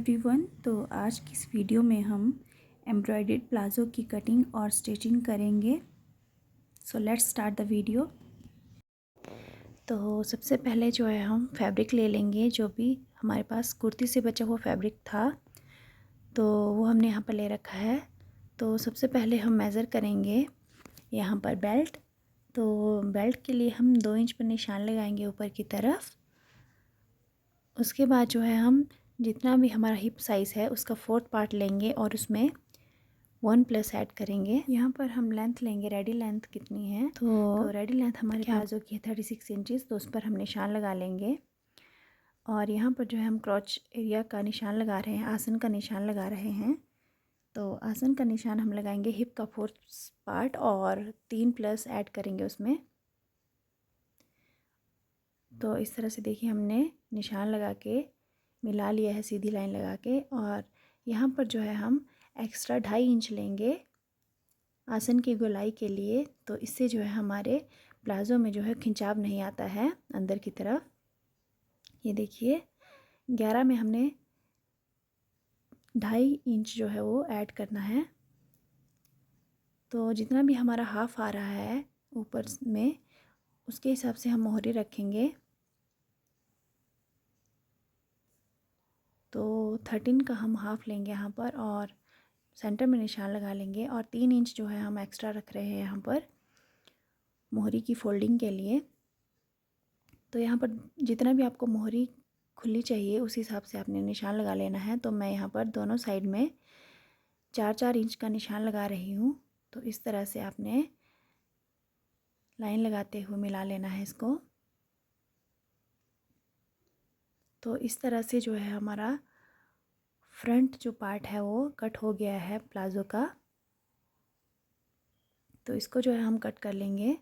Everyone. तो आज की इस वीडियो में हम एम्ब्रॉयडर्ड प्लाज़ो की कटिंग और स्टिचिंग करेंगे। So let's start the video. तो सबसे पहले जो है हम फैब्रिक ले लेंगे, जो भी हमारे पास कुर्ती से बचा हुआ फैब्रिक था तो वो हमने यहाँ पर ले रखा है। तो सबसे पहले हम मेज़र करेंगे यहाँ पर बेल्ट। तो बेल्ट के लिए हम 2 इंच पर निशान लगाएंगे ऊपर की तरफ। उसके बाद जो है हम जितना भी हमारा हिप साइज़ है उसका 4th पार्ट लेंगे और उसमें 1+ ऐड करेंगे। यहाँ पर हम लेंथ लेंगे, रेडी लेंथ कितनी है तो रेडी लेंथ हमारे प्लाजो की है 36 इंचज़। तो उस पर हम निशान लगा लेंगे और यहाँ पर जो है हम क्रॉच एरिया का निशान लगा रहे हैं, आसन का निशान लगा रहे हैं। तो आसन का निशान हम लगाएंगे हिप का 4th पार्ट और 3+ ऐड करेंगे उसमें। तो इस तरह से देखिए हमने निशान लगा के मिला लिया है सीधी लाइन लगा के। और यहाँ पर जो है हम एक्स्ट्रा 2.5 इंच लेंगे आसन की गोलाई के लिए। तो इससे जो है हमारे प्लाज़ो में जो है खिंचाव नहीं आता है अंदर की तरफ। ये देखिए 11 में हमने 2.5 इंच जो है वो ऐड करना है। तो जितना भी हमारा हाफ आ रहा है ऊपर में उसके हिसाब से हम मोहरी रखेंगे। तो 13 का हम हाफ़ लेंगे यहाँ पर और सेंटर में निशान लगा लेंगे। और 3 इंच जो है हम एक्स्ट्रा रख रहे हैं यहाँ पर मोहरी की फोल्डिंग के लिए। तो यहाँ पर जितना भी आपको मोहरी खुली चाहिए उस हिसाब से आपने निशान लगा लेना है। तो मैं यहाँ पर दोनों साइड में 4-4 इंच का निशान लगा रही हूँ। तो इस तरह से आपने लाइन लगाते हुए मिला लेना है इसको। तो इस तरह से जो है हमारा फ्रंट जो पार्ट है वो कट हो गया है प्लाज़ो का। तो इसको जो है हम कट कर लेंगे।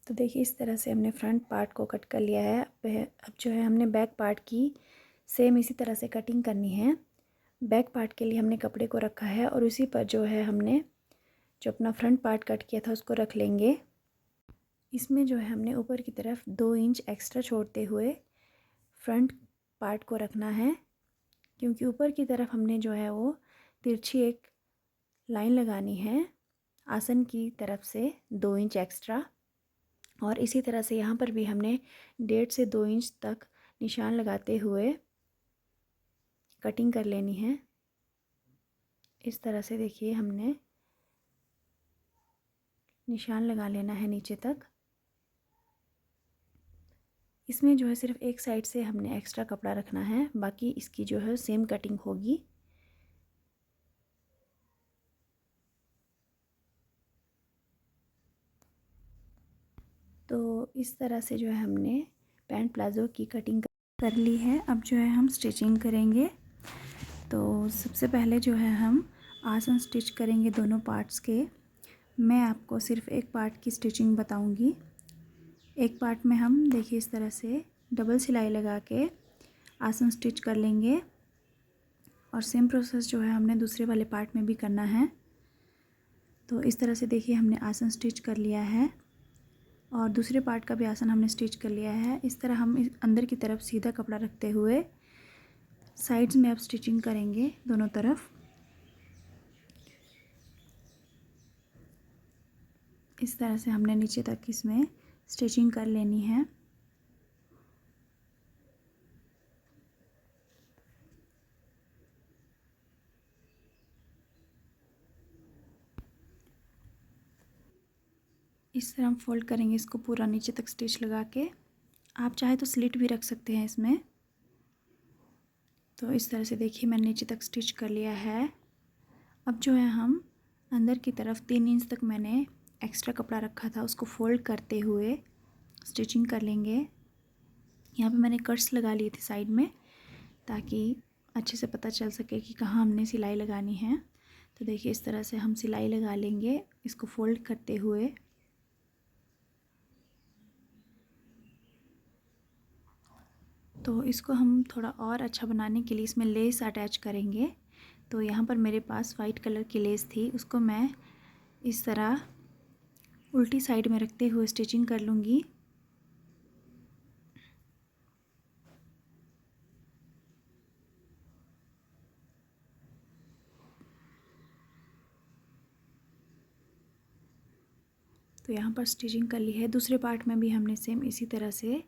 तो देखिए इस तरह से हमने फ्रंट पार्ट को कट कर लिया है। अब जो है हमने बैक पार्ट की सेम इसी तरह से कटिंग करनी है। बैक पार्ट के लिए हमने कपड़े को रखा है और उसी पर जो है हमने जो अपना फ्रंट पार्ट कट किया था उसको रख लेंगे। इसमें जो है हमने ऊपर की तरफ 2 इंच एक्स्ट्रा छोड़ते हुए फ्रंट पार्ट को रखना है, क्योंकि ऊपर की तरफ हमने जो है वो तिरछी एक लाइन लगानी है आसन की तरफ से 2 इंच एक्स्ट्रा। और इसी तरह से यहाँ पर भी हमने 1.5 से 2 इंच तक निशान लगाते हुए कटिंग कर लेनी है। इस तरह से देखिए हमने निशान लगा लेना है नीचे तक। इसमें जो है सिर्फ एक साइड से हमने एक्स्ट्रा कपड़ा रखना है, बाकी इसकी जो है सेम कटिंग होगी। तो इस तरह से जो है हमने पैंट प्लाज़ो की कटिंग कर ली है। अब जो है हम स्टिचिंग करेंगे। तो सबसे पहले जो है हम आसन स्टिच करेंगे दोनों पार्ट्स के। मैं आपको सिर्फ एक पार्ट की स्टिचिंग बताऊंगी। एक पार्ट में हम देखिए इस तरह से डबल सिलाई लगा के आसन स्टिच कर लेंगे और सेम प्रोसेस जो है हमने दूसरे वाले पार्ट में भी करना है। तो इस तरह से देखिए हमने आसन स्टिच कर लिया है और दूसरे पार्ट का भी आसन हमने स्टिच कर लिया है। इस तरह हम अंदर की तरफ सीधा कपड़ा रखते हुए साइड्स में अब स्टिचिंग करेंगे दोनों तरफ। इस तरह से हमने नीचे तक इसमें स्टिचिंग कर लेनी है। इस तरह हम फोल्ड करेंगे इसको पूरा नीचे तक स्टिच लगा के। आप चाहे तो स्लिट भी रख सकते हैं इसमें। तो इस तरह से देखिए मैंने नीचे तक स्टिच कर लिया है। अब जो है हम अंदर की तरफ 3 इंच तक मैंने एक्स्ट्रा कपड़ा रखा था उसको फोल्ड करते हुए स्टिचिंग कर लेंगे। यहाँ पे मैंने कट्स लगा लिए थे साइड में ताकि अच्छे से पता चल सके कि कहाँ हमने सिलाई लगानी है। तो देखिए इस तरह से हम सिलाई लगा लेंगे इसको फोल्ड करते हुए। तो इसको हम थोड़ा और अच्छा बनाने के लिए इसमें लेस अटैच करेंगे। तो यहाँ पर मेरे पास वाइट कलर की लेस थी, उसको मैं इस तरह उल्टी साइड में रखते हुए स्टिचिंग कर लूँगी। तो यहाँ पर स्टिचिंग कर ली है। दूसरे पार्ट में भी हमने सेम इसी तरह से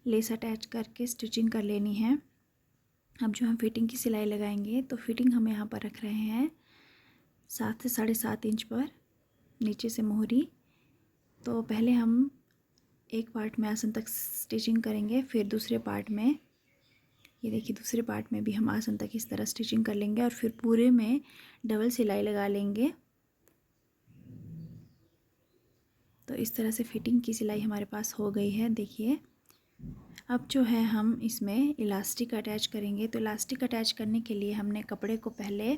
लेस अटैच करके स्टिचिंग कर लेनी है। अब जो हम फिटिंग की सिलाई लगाएंगे तो फिटिंग हम यहाँ पर रख रहे हैं 7 से 7.5 इंच पर, नीचे से मोहरी। तो पहले हम एक पार्ट में आसन तक स्टिचिंग करेंगे, फिर दूसरे पार्ट में, ये देखिए दूसरे पार्ट में भी हम आसन तक इस तरह स्टिचिंग कर लेंगे और फिर पूरे में डबल सिलाई लगा लेंगे। तो इस तरह से फिटिंग की सिलाई हमारे पास हो गई है। देखिए अब जो है हम इसमें इलास्टिक अटैच करेंगे। तो इलास्टिक अटैच करने के लिए हमने कपड़े को पहले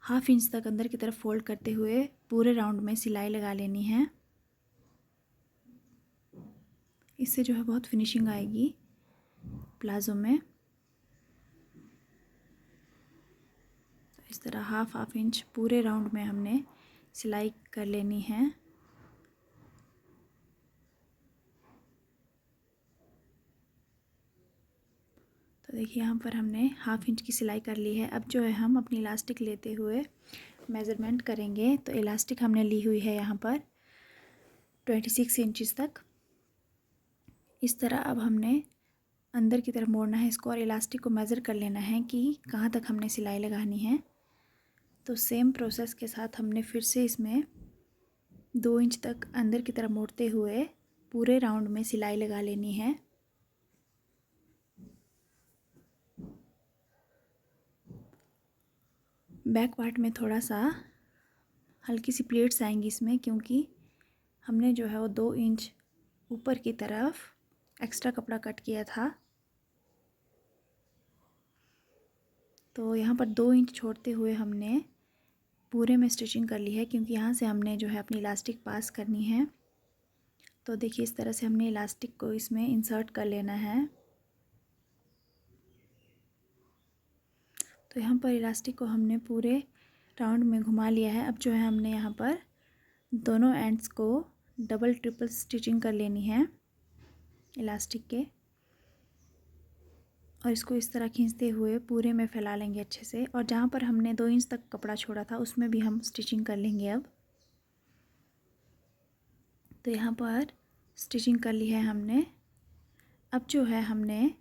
1/2 इंच तक अंदर की तरफ फोल्ड करते हुए पूरे राउंड में सिलाई लगा लेनी है। इससे जो है बहुत फिनिशिंग आएगी प्लाज़ो में। तो इस तरह 1/2 इंच पूरे राउंड में हमने सिलाई कर लेनी है। तो देखिए यहाँ पर हमने 1/2 इंच की सिलाई कर ली है। अब जो है हम अपनी इलास्टिक लेते हुए मेज़रमेंट करेंगे। तो इलास्टिक हमने ली हुई है यहाँ पर 26 इंचज़ तक। इस तरह अब हमने अंदर की तरफ मोड़ना है इसको और इलास्टिक को मेज़र कर लेना है कि कहाँ तक हमने सिलाई लगानी है। तो सेम प्रोसेस के साथ हमने फिर से इसमें 2 इंच तक अंदर की तरफ मोड़ते हुए पूरे राउंड में सिलाई लगा लेनी है। बैक पार्ट में थोड़ा सा हल्की सी प्लेट्स आएंगी इसमें, क्योंकि हमने जो है वो 2 इंच ऊपर की तरफ एक्स्ट्रा कपड़ा कट किया था। तो यहाँ पर 2 इंच छोड़ते हुए हमने पूरे में स्टिचिंग कर ली है, क्योंकि यहाँ से हमने जो है अपनी इलास्टिक पास करनी है। तो देखिए इस तरह से हमने इलास्टिक को इसमें इंसर्ट कर लेना है। तो यहाँ पर इलास्टिक को हमने पूरे राउंड में घुमा लिया है। अब जो है हमने यहाँ पर दोनों एंड्स को डबल ट्रिपल स्टिचिंग कर लेनी है इलास्टिक के, और इसको इस तरह खींचते हुए पूरे में फैला लेंगे अच्छे से। और जहाँ पर हमने 2 इंच तक कपड़ा छोड़ा था उसमें भी हम स्टिचिंग कर लेंगे अब। तो यहाँ पर स्टिचिंग कर ली है हमने। अब जो है हमने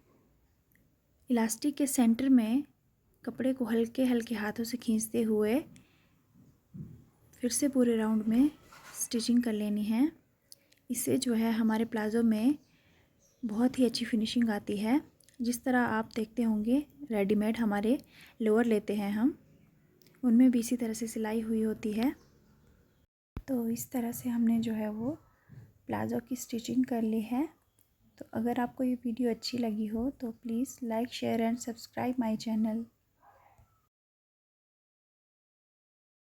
इलास्टिक के सेंटर में कपड़े को हल्के हल्के हाथों से खींचते हुए फिर से पूरे राउंड में स्टिचिंग कर लेनी है। इससे जो है हमारे प्लाज़ो में बहुत ही अच्छी फिनिशिंग आती है। जिस तरह आप देखते होंगे रेडीमेड हमारे लोअर लेते हैं हम, उनमें भी इसी तरह से सिलाई हुई होती है। तो इस तरह से हमने जो है वो प्लाज़ो की स्टिचिंग कर ली है। तो अगर आपको ये वीडियो अच्छी लगी हो तो please like share and subscribe my channel.